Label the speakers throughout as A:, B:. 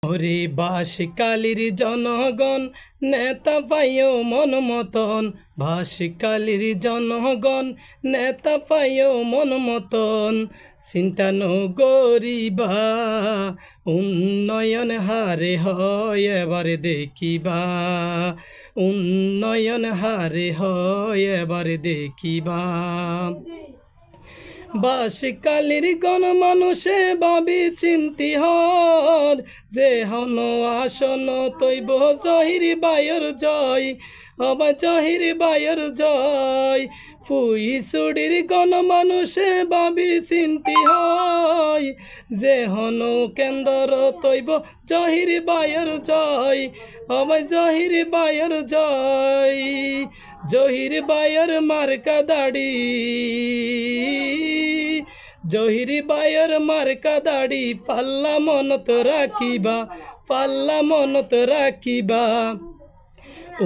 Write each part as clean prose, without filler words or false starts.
A: ওরে বাঁশখালীর জনগণ নেতা পাইও মন মতন, বাঁশখালীর জনগণ নেতা পাইও মন মতন। চিন্তা নগরিবা উন্নয়ন হারে হয় এবারে দেখিবা, উন্নয়ন হারে হয় এবারে দেখিবা। বাঁশখালীর গণমানুষে ভাবি চিন্তি হর, যে হন আসন তৈব জহির বায়র জয়, অবা জহির বায়র জয়। ফুইছড়ির গণমানুষে ভাবি চিন্তি হয়, যে হন কেন্দ্র তৈব জহির বায়র জয়, অবা জহির বায়র জয়। জহির বায়র মার্কা দাড়ি, জহির বায়র মার্কা দাড়ি পাল্লা মনত রাখিবা, পাল্লা মনত রাখিবা।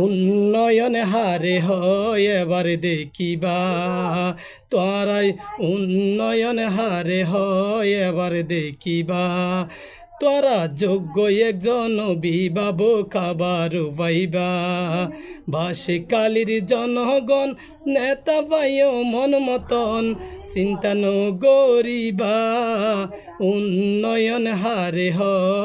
A: উন্নয়ন হারে হয় এবারে দেখিবা, তোরাই উন্নয়ন হারে হয় এবারে দেখিবা। তোরা যোগ্য একজন বিবাব খাবার পাইবা, বাঁশখালীর জনগণ নেতা পাইও মন মতন। চিন্তা নগরিবা উন্নয়ন হারে হয়।